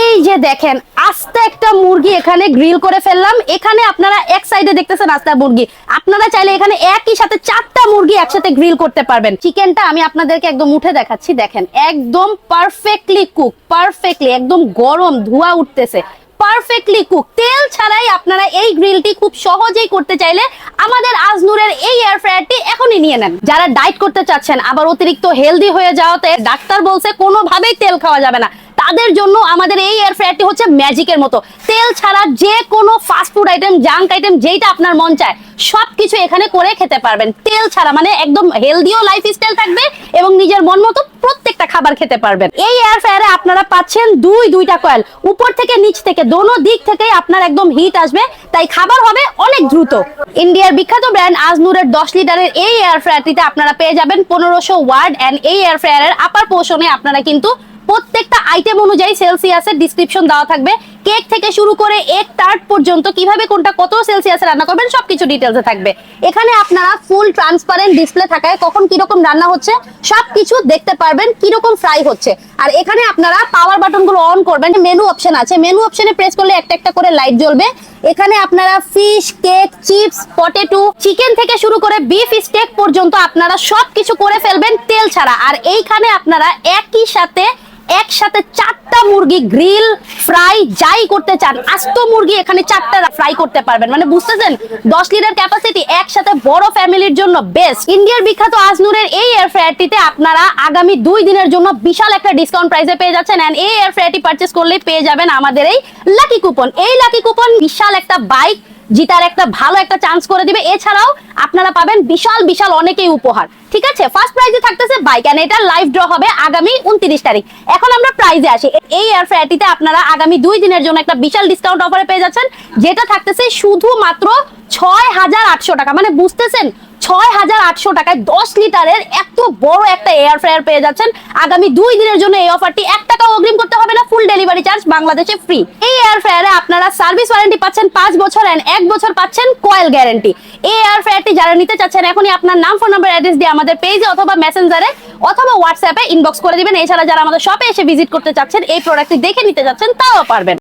এই যে দেখেন আস্তে একটা মুরগি এখানে গ্রিল করে ফেললাম। এখানে আপনারা এক সাইডে দেখতেছেন আস্তা মুরগি, আপনারা চাইলে এখানে একই সাথে 4টা মুরগি একসাথে গ্রিল করতে পারবেন। চিকেনটা আমি আপনাদেরকে একদম উঠে দেখাচ্ছি, দেখেন একদম পারফেক্টলি কুক, পারফেক্টলি একদম গরম ধোঁয়া উঠতেছে, পারফেক্টলি কুক। তেল ছাড়াই আপনারা এই গ্রিলটি খুব সহজেই করতে চাইলে আমাদের আজনুরের এই এয়ার ফ্রায়ারটি এখনই নিয়ে নেন। যারা ডায়েট করতে চাচ্ছেন আবার অতিরিক্ত হেলদি হয়ে যাওয়াতে ডাক্তার বলছে কোনোভাবেই তেল খাওয়া যাবে না, তাদের জন্য আমাদের এই এয়ার ফ্রায়ারটি হচ্ছে ম্যাজিকের মতো। তেল ছাড়া যে কোনো fast food item, junk item যেটা আপনার মন চায় সবকিছু এখানে করে খেতে পারবেন তেল ছাড়া, মানে একদম হেলদিও লাইফস্টাইল থাকবে এবং নিজের মন মতো প্রত্যেকটা খাবার খেতে পারবেন। এই এয়ার ফ্রায়ারে আপনারা পাচ্ছেন দুইটা কয়েল, উপর থেকে নিচ থেকে দোনো দিক থেকেই আপনার একদম হিট আসবে, তাই খাবার হবে অনেক দ্রুত। ইন্ডিয়ার বিখ্যাত ব্র্যান্ড আজনুরের 10 লিটারের এই এয়ার ফ্রায়ারটিতে আপনারা পেয়ে যাবেন 1500 ওয়াট, এন্ড এই এয়ার ফ্রায়ারের আপার পোর্শনে আপনারা কিন্তু প্রত্যেকটা আইটেম অনুযায়ী সেলসিয়াসের ডিসক্রিপশন দেওয়া থাকবে। কেক থেকে শুরু করে এক টার্ট পর্যন্ত কিভাবে কোনটা কত সেলসিয়াসে রান্না করবেন সবকিছু ডিটেইলসে থাকবে। এখানে আপনারা ফুল ট্রান্সপারেন্ট ডিসপ্লে থাকায় কখন কিরকম রান্না হচ্ছে সবকিছু দেখতে পারবেন, কিরকম ফ্রাই হচ্ছে। আর এখানে আপনারা পাওয়ার বাটনগুলো অন করবেন, মেনু অপশন আছে, মেনু অপশনে প্রেস করলে একটা একটা করে লাইট জ্বলবে। এখানে আপনারা fish, cake, chips, potato, chicken থেকে শুরু করে বিফ স্টেক পর্যন্ত আপনারা সবকিছু করে ফেলবেন তেল ছাড়া। আর এইখানে আপনারা একসাথে 4টা মুরগি গ্রিল, ফ্রাই যাই করতে চান, আস্ত মুরগি এখানে 4টা ফ্রাই করতে পারবেন। মানে বুঝতেছেন 10 লিটার ক্যাপাসিটি, একসাথে বড় ফ্যামিলির জন্য বেস্ট। ইন্ডিয়ার বিখ্যাত আজনুরের এই এয়ার ফ্রায়ারটিতে আপনারা আগামী 2 দিনের জন্য বিশাল একটা ডিসকাউন্ট প্রাইসে পেয়ে যাচ্ছেন। এন্ড এই এয়ার ফ্রায়ারটি পারচেজ করলে পেয়ে যাবেন আমাদের এই লাকি কুপন। এই লাকি কুপন বিশাল একটা বাইক জিতার একটা ভালো একটা চান্স করে দিবে। এছাড়াও আপনারা পাবেন বিশাল বিশাল অনেকেই উপহার। ঠিক আছে, ফার্স্ট প্রাইজে থাকতেছে বাইক, এন্ড এটা লাইভ ড্র হবে আগামী 29 তারিখ। এখন আমরা প্রাইজে আসি। এই এয়ার ফ্রায়ারটিতে আপনারা আগামী 2 দিনের জন্য একটা বিশাল ডিসকাউন্ট অফারে পেয়ে যাচ্ছেন, যেটা থাকতেছে শুধুমাত্র 6800 টাকা। মানে বুঝতেছেন 6800 টাকায় 10 লিটারের এত বড় একটা এয়ার ফ্রায়ার পেয়ে যাচ্ছেন। আগামী 2 দিনের জন্য এই অফারটি 1 টাকাও অগ্রিম করতে হবে না, ফুল ডেলিভারি চার্জ বাংলাদেশে ফ্রি। এই এয়ার ফ্রায়ারে আপনারা সার্ভিস ওয়ারেন্টি পাচ্ছেন 5 বছর, এন্ড 1 বছর পাচ্ছেন কয়েল গ্যারান্টি। এই এয়ার ফ্রায়ারটি যারা নিতে চাচ্ছেন এখনই আপনার নাম, ফোন নাম্বার, অ্যাড্রেস দিয়ে আমাদের পেজে অথবা মেসেঞ্জারে অথবা হোয়াটসঅ্যাপে ইনবক্স করে দিবেন। এছাড়া যারা আমাদের শপে এসে ভিজিট করতে চাচ্ছেন, এই প্রোডাক্টটি দেখে নিতে চাচ্ছেন, তাও পারবেন।